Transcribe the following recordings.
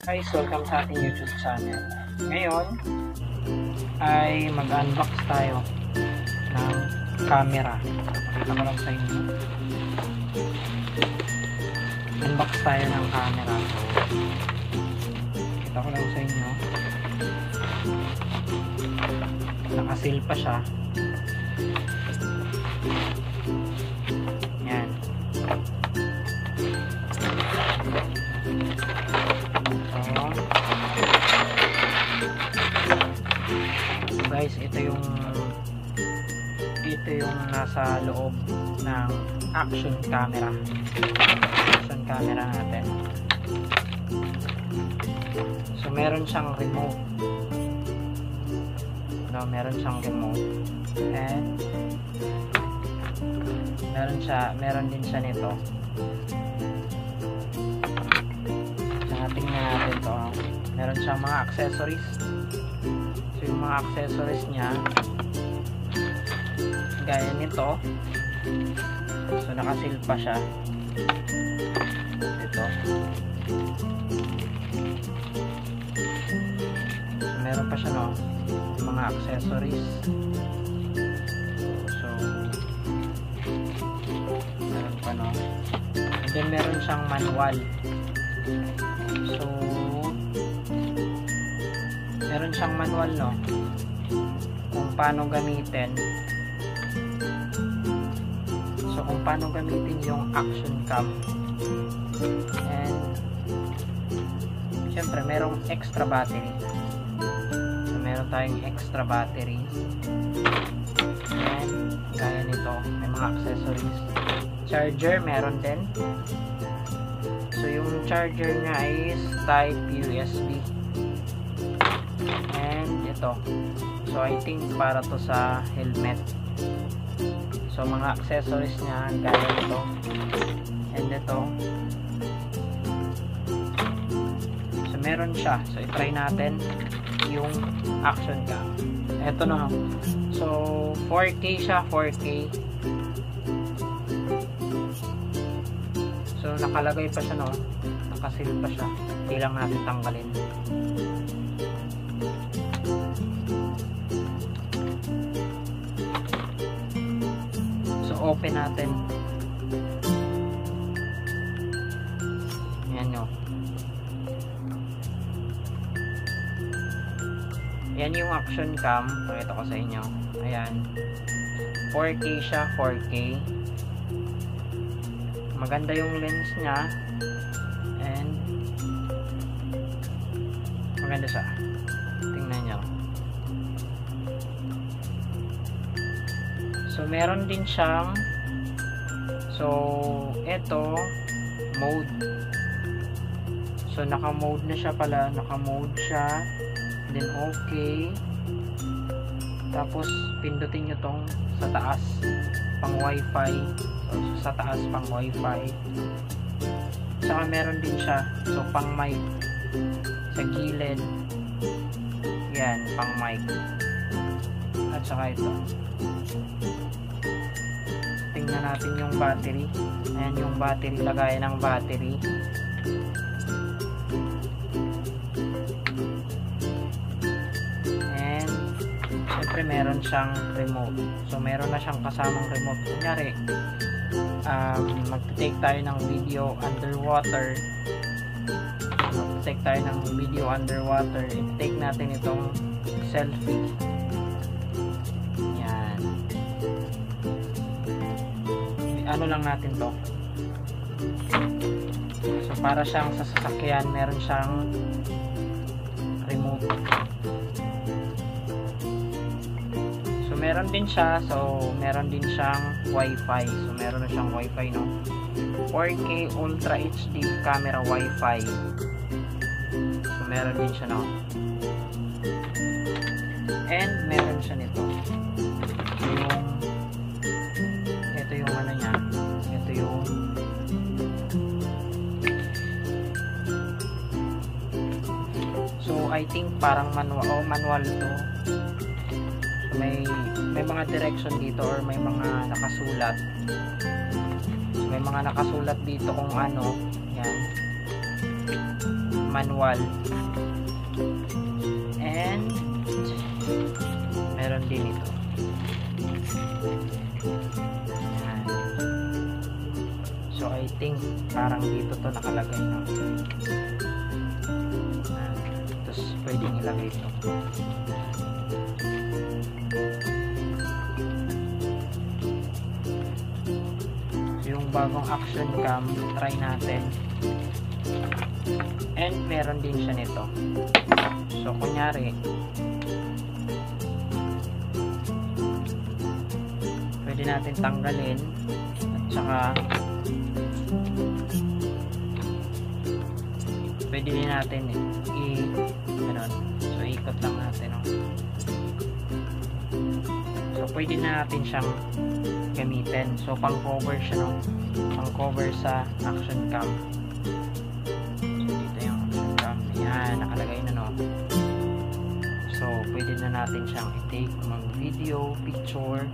Guys, welcome sa ating YouTube channel. Ngayon ay mag-unbox tayo ng camera. Pakita ko lang sa inyo. Unbox tayo ng camera. Pakita ko lang sa inyo. Nakasil pa siya. Yan. Guys, ito yung nasa loob ng action camera natin. So meron siyang remote, and meron din siya nito. So tingnan natin to. Meron siyang mga accessories. So yung mga accessories niya gaya nito. So nakasil pa siya. Ito. So meron pa siya, no, yung mga accessories. So meron pa, no. And then meron siyang manual. So meron siyang manual, no, kung paano gamitin. So kung paano gamitin yung action cam. And syempre merong extra battery. So meron tayong extra battery. And gaya nito, may mga accessories. Charger meron din. So yung charger niya is type USB. And ito, so I think para to sa helmet. So mga accessories niya gaya nito and ito. So meron siya. So i-try natin yung action cam. Ito na. So 4K siya, 4K. So nakalagay pa siya, no, nakasil pa siya. Hindi lang natin tanggalin. Open natin. Yan, no. Yan yung action cam. Pakita ko sa inyo. Ayan. 4K siya, 4K. Maganda yung lens niya. And maganda siya. Tingnan nyo. So meron din siyang, so ito mode. So naka-mode na siya pala, naka-mode siya. Then okay. Tapos pindutin nyo tong sa taas, pang wifi. So sa taas pang wifi. Saka meron din siya, so pang mic sa gilid. Yan, pang mic. At saka ito. Tingnan natin yung battery. Ayan yung battery, lagayan ng battery. And syempre meron siyang remote. So meron na siyang kasamang remote. Kunyari mag-take tayo ng video underwater. Mag-take tayo ng video underwater. I-take natin itong selfie. Ano lang natin to. So para siyang sa sasakyan, meron siyang remote. So meron din siya, so meron din siyang wifi. So meron na siyang wifi, no. 4K Ultra HD camera wifi. So meron din siya, no. And meron siya nito. Yung ano niya, ito yung so I think parang manual to. So may mga direction dito or may mga nakasulat. So may mga nakasulat dito kung ano, yan. manual. And meron din ito. Yan. So I think parang dito to nakalagay, no? Tapos pwedeng ilagay ito. So yung bagong action cam, try natin. And meron din siya nito. So kunyari, pwede natin tanggalin at saka pwede din natin ganun. So ikot lang natin, no? So pwede na natin siyang gamitin. So pang cover siya, no? Pang cover sa action cam. So dito yung action cam. Yan, nakalagay na, no? So pwede na natin siyang i-take mag video, picture.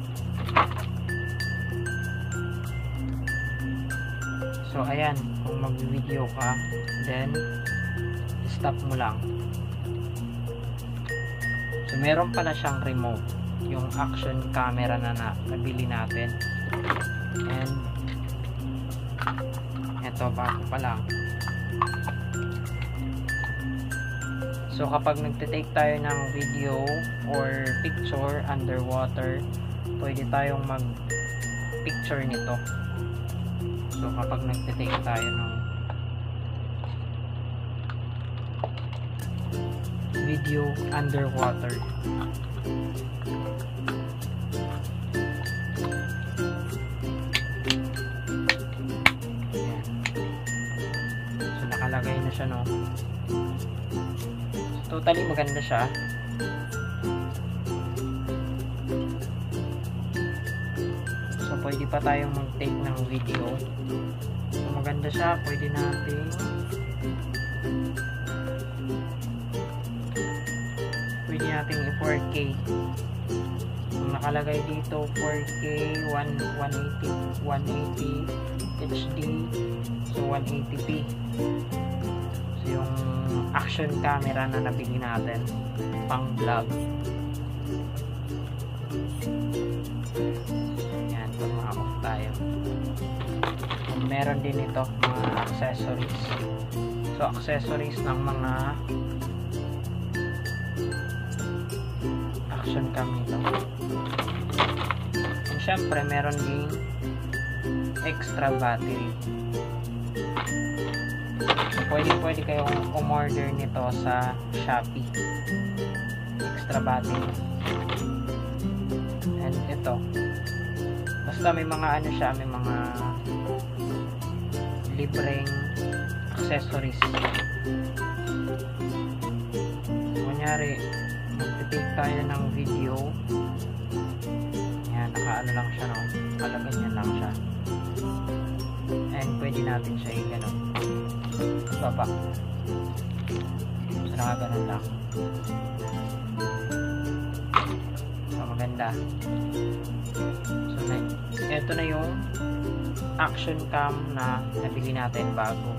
So ayan, kung mag-video ka, then stop mo lang. So meron pala siyang remote, yung action camera na nabili natin. And eto, bago pa lang. So kapag nagte-take tayo ng video or picture underwater, pwede tayong mag-picture nito. So kapag nagte-take tayo ng video underwater, ayan. So nakalagay na siya, no? So, totally maganda siya. So pwede pa tayong mag-take ng video. So maganda siya, pwede natin i-4K. Kung nakalagay dito 4K, 180 HD, so 180p. So yung action camera na nabili natin pang vlog. Yan, pag ma-off tayo. Meron din ito mga accessories. So accessories ng mga action cam nito. And syempre meron din extra battery. So pwede kayong umorder nito sa Shopee. Extra battery. And ito, basta may mga ano siya, may mga libreng accessories. Kunyari, mag-take tayo ng video. Yan, naka-ano lang siya, no? Nakaganyan lang siya. And pwede natin siya i-ganon. Baba. So, nakaganon lang. So, maganda. So, ito na yung action cam na nabili natin bago.